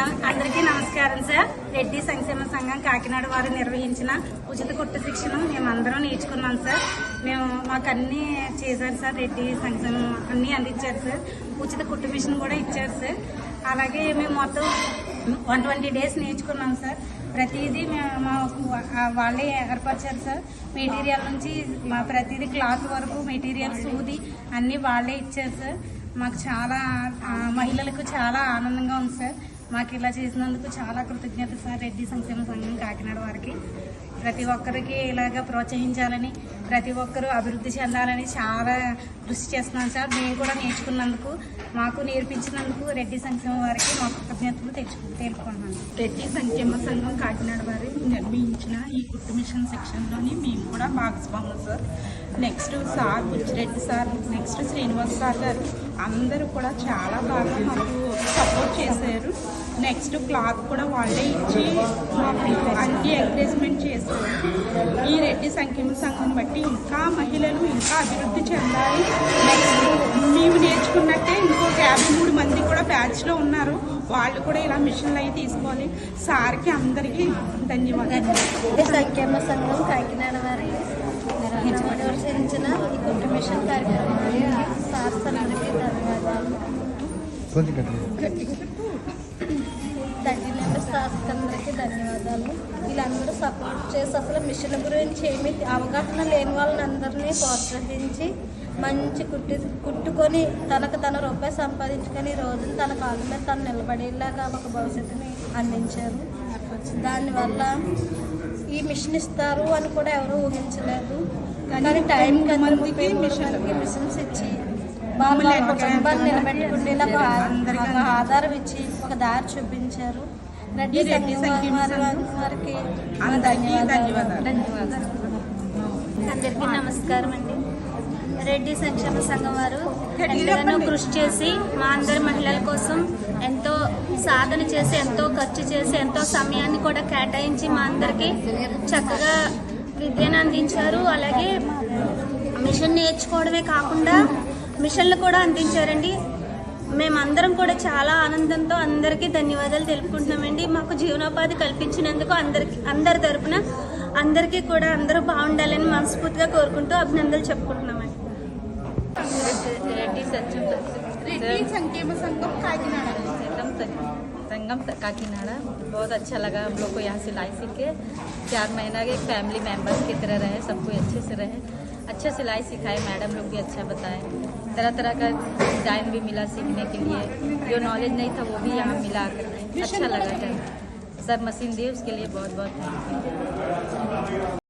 అందరికీ నమస్కారం సార్. రెడ్డి సంక్షేమ సంఘం కాకినాడ వారు నిర్వహించిన ఉచిత కుట్టు శిక్షణ మేమందరం నేర్చుకున్నాం సార్. మాకు అన్ని చేశారు సార్. రెడ్డి సంక్షేమం అన్ని అందించారు సార్. ఉచిత కుట్టు మిషన్ కూడా ఇచ్చారు సార్. అలాగే మేము మొత్తం 120 డేస్ నేర్చుకున్నాం సార్. ప్రతిదీ మాకు వాళ్ళే ఏర్పరిచారు సార్. మెటీరియల్ నుంచి మా ప్రతిదీ క్లాత్ వరకు మెటీరియల్ సూది అన్నీ వాళ్ళే ఇచ్చారు సార్. మాకు చాలా మహిళలకు చాలా ఆనందంగా ఉంది సార్. మాకు ఇలా చేసినందుకు చాలా కృతజ్ఞత సార్. రెడ్డి సంక్షేమ సంఘం కాకినాడ వారికి ప్రతి ఒక్కరికి ఇలాగ ప్రోత్సహించాలని, ప్రతి ఒక్కరూ అభివృద్ధి చెందాలని చాలా కృషి చేస్తున్నాం సార్. మేము కూడా నేర్చుకున్నందుకు, మాకు నేర్పించినందుకు రెడ్డి సంక్షేమ వారికి మా కృతజ్ఞతలు తెలుపుకుంటున్నాను. రెడ్డి సంక్షేమ సంఘం కాకినాడ వారు నిర్వహించిన ఈ కుట్టు మిషన్ సెక్షన్లోని మేము కూడా భాగస్వాములు sir. Next sir Buchi Reddy sir, next Srinivas sir గారు అందరూ కూడా చాలా బాగా మాకు సపోర్ట్ చేశారు. నెక్స్ట్ క్లాత్ కూడా వాళ్ళే ఇచ్చి మాకు అన్ని ఎంకరేజ్మెంట్ చేశారు. ఈ రెడ్డి సంక్షేమ సంఘం బట్టి ఇంకా మహిళలు ఇంకా అభివృద్ధి చెందాలి. నెక్స్ట్ మేము నేర్చుకున్నట్టే ఇంకొక 53 మంది కూడా బ్యాచ్లో ఉన్నారు. వాళ్ళు కూడా ఇలా మిషన్లు అవి తీసుకోవాలి. సార్కి అందరికీ ధన్యవాదాలు. సంక్షేమ సంఘం కాకినాడ వారి నిర్వహించిన ఈ కుట్టు మిషన్ కార్యక్రమానికి సార్స్ అందరికీ ధన్యవాదాలు. 30 మెంబర్స్ సార్స్కి అందరికీ ధన్యవాదాలు. వీళ్ళందరూ సపోర్ట్ చేసి అసలు మిషన్ గురించి ఏమీ అవగాహన లేని వాళ్ళని అందరినీ ప్రోత్సహించి మంచి కుట్టుకొని తన రూపాయి సంపాదించుకొని ఈ రోజున తన కాళ్ళ మీద తను నిలబడేలాగా ఒక భవిష్యత్తుని అందించారు. దానివల్ల ఈ మిషన్ ఇస్తారు అని కూడా ఎవరూ ఊహించలేదు. కానీ టైంకి అందరికీ మిషన్స్ ఇచ్చి కుటుంబాన్ని నిలబెట్టుకునేలా ఒక ఆధారం ఇచ్చి ఒక దారి చూపించారు. రెడ్డి వారికి ధన్యవాదాలు. అందరికీ నమస్కారం అండి. రెడ్డి సంక్షేమ సంఘం వారు ఎంతగానో కృషి చేసి మా అందరి మహిళల కోసం ఎంతో సాధన చేసి, ఎంతో ఖర్చు చేసి, ఎంతో సమయాన్ని కూడా కేటాయించి మా అందరికీ చక్కగా విద్యను అందించారు. అలాగే మిషన్ నేర్చుకోవడమే కాకుండా మిషన్లు కూడా అందించారండి. మేమందరం కూడా చాలా ఆనందంతో అందరికీ ధన్యవాదాలు తెలుపుకుంటున్నామండి. మాకు జీవనోపాధి కల్పించినందుకు అందరి తరపున అందరికీ కూడా అందరూ బాగుండాలని మనస్ఫూర్తిగా కోరుకుంటూ అభినందనలు చెప్పుకుంటున్నామండి. రెడ్డి సంక్షేమ సంఘం కాకినాడ संगम काकीनाड़ा बहुत अच्छा लगा हम लोग को यहाँ सिलाई सीख के। 4 महीना के एक फैमिली मेम्बर्स की तरह रहे, सब कोई अच्छे से रहे, अच्छा सिलाई सिखाए, मैडम लोग भी अच्छा बताए, तरह तरह का डिज़ाइन भी मिला सीखने के लिए, जो नॉलेज नहीं था वो भी यहाँ मिला, अच्छा लगा। सर मशीन दिए उसके लिए बहुत बहुत थैंक यू।